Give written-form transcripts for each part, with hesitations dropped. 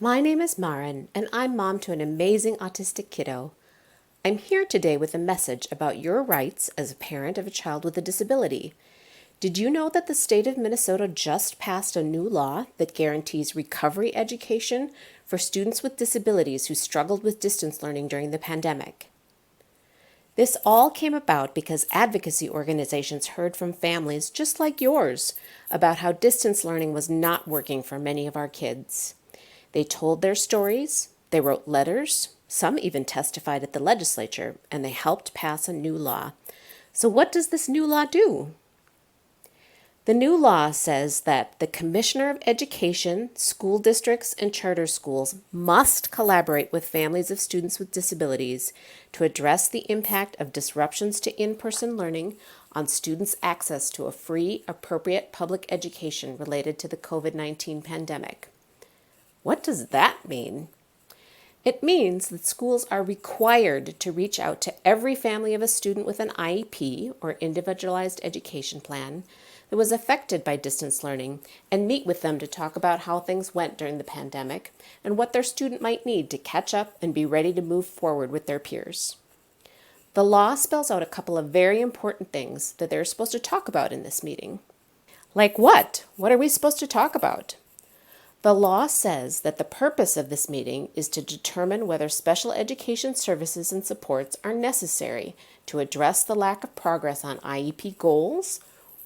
My name is Marin, and I'm mom to an amazing autistic kiddo. I'm here today with a message about your rights as a parent of a child with a disability. Did you know that the state of Minnesota just passed a new law that guarantees recovery education for students with disabilities who struggled with distance learning during the pandemic? This all came about because advocacy organizations heard from families just like yours about how distance learning was not working for many of our kids. They told their stories, they wrote letters, some even testified at the legislature, and they helped pass a new law. So, what does this new law do? The new law says that the Commissioner of Education, school districts, and charter schools must collaborate with families of students with disabilities to address the impact of disruptions to in-person learning on students' access to a free, appropriate public education related to the COVID-19 pandemic. What does that mean? It means that schools are required to reach out to every family of a student with an IEP, or Individualized Education Plan, that was affected by distance learning and meet with them to talk about how things went during the pandemic and what their student might need to catch up and be ready to move forward with their peers. The law spells out a couple of very important things that they're supposed to talk about in this meeting. Like what? What are we supposed to talk about? The law says that the purpose of this meeting is to determine whether special education services and supports are necessary to address the lack of progress on IEP goals,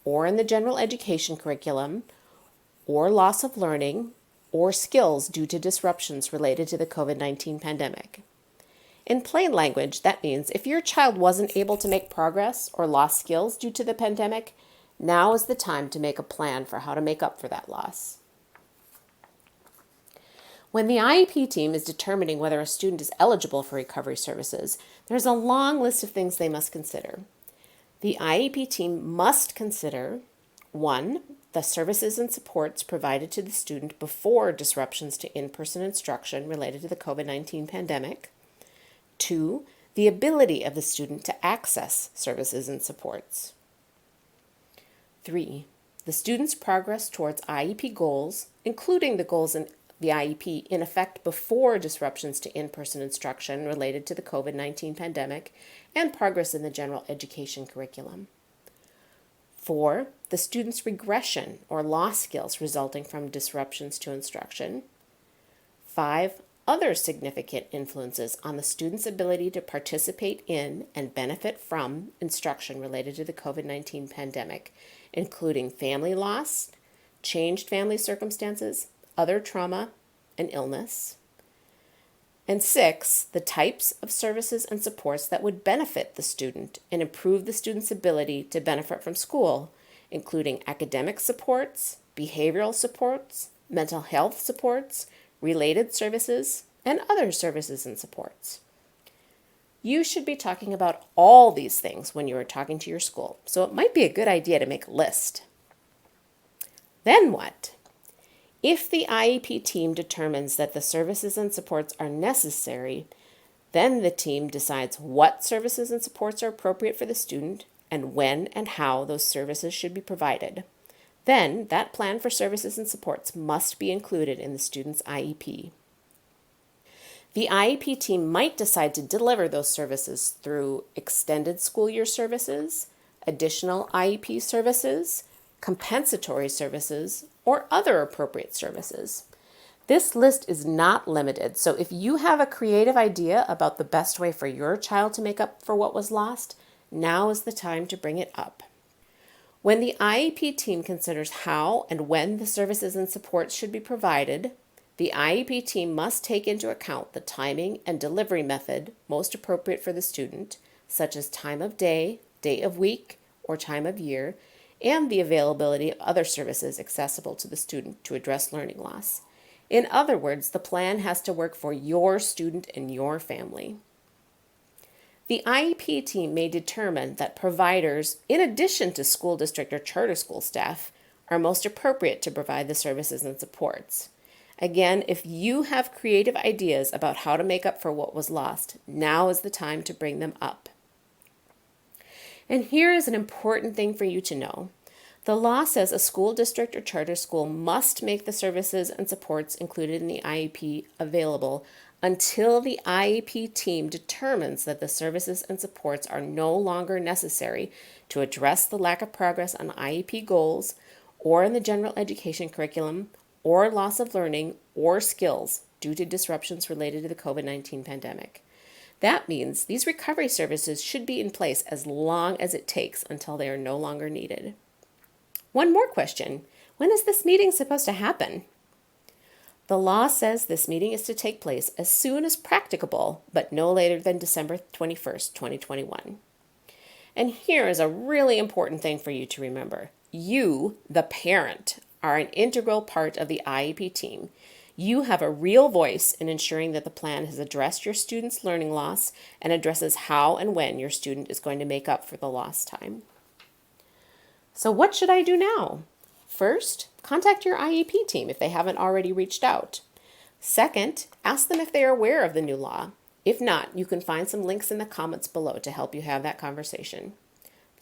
or in the general education curriculum, or loss of learning, or skills due to disruptions related to the COVID-19 pandemic. In plain language, that means if your child wasn't able to make progress or lost skills due to the pandemic, now is the time to make a plan for how to make up for that loss. When the IEP team is determining whether a student is eligible for recovery services, there's a long list of things they must consider. The IEP team must consider 1. The services and supports provided to the student before disruptions to in-person instruction related to the COVID-19 pandemic. 2. The ability of the student to access services and supports. 3. The student's progress towards IEP goals, including the goals in the IEP in effect before disruptions to in-person instruction related to the COVID-19 pandemic, and progress in the general education curriculum. 4. The student's regression or lost skills resulting from disruptions to instruction. 5. Other significant influences on the student's ability to participate in and benefit from instruction related to the COVID-19 pandemic, including family loss, changed family circumstances, other trauma, and illness. And 6, the types of services and supports that would benefit the student and improve the student's ability to benefit from school, including academic supports, behavioral supports, mental health supports, related services, and other services and supports. You should be talking about all these things when you are talking to your school, so it might be a good idea to make a list. Then what? If the IEP team determines that the services and supports are necessary, then the team decides what services and supports are appropriate for the student and when and how those services should be provided. Then that plan for services and supports must be included in the student's IEP. The IEP team might decide to deliver those services through extended school year services, additional IEP services, compensatory services, or other appropriate services. This list is not limited, so if you have a creative idea about the best way for your child to make up for what was lost, now is the time to bring it up. When the IEP team considers how and when the services and supports should be provided, the IEP team must take into account the timing and delivery method most appropriate for the student, such as time of day, day of week, or time of year, and the availability of other services accessible to the student to address learning loss. In other words, the plan has to work for your student and your family. The IEP team may determine that providers, in addition to school district or charter school staff, are most appropriate to provide the services and supports. Again, if you have creative ideas about how to make up for what was lost, now is the time to bring them up. And here is an important thing for you to know. The law says a school district or charter school must make the services and supports included in the IEP available until the IEP team determines that the services and supports are no longer necessary to address the lack of progress on IEP goals or in the general education curriculum or loss of learning or skills due to disruptions related to the COVID-19 pandemic. That means these recovery services should be in place as long as it takes until they are no longer needed. One more question. When is this meeting supposed to happen? The law says this meeting is to take place as soon as practicable, but no later than December 21st, 2021. And here is a really important thing for you to remember. You, the parent, are an integral part of the IEP team. You have a real voice in ensuring that the plan has addressed your student's learning loss and addresses how and when your student is going to make up for the lost time. So what should I do now? First, contact your IEP team if they haven't already reached out. Second, ask them if they are aware of the new law. If not, you can find some links in the comments below to help you have that conversation.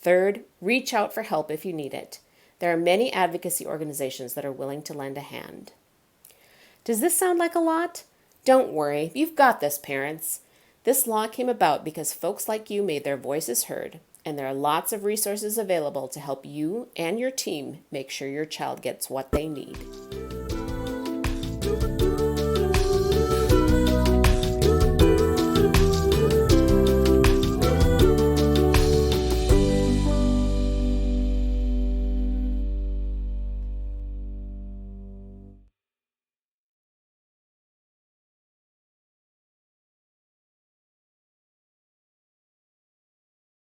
Third, reach out for help if you need it. There are many advocacy organizations that are willing to lend a hand. Does this sound like a lot? Don't worry, you've got this, parents. This law came about because folks like you made their voices heard, and there are lots of resources available to help you and your team make sure your child gets what they need.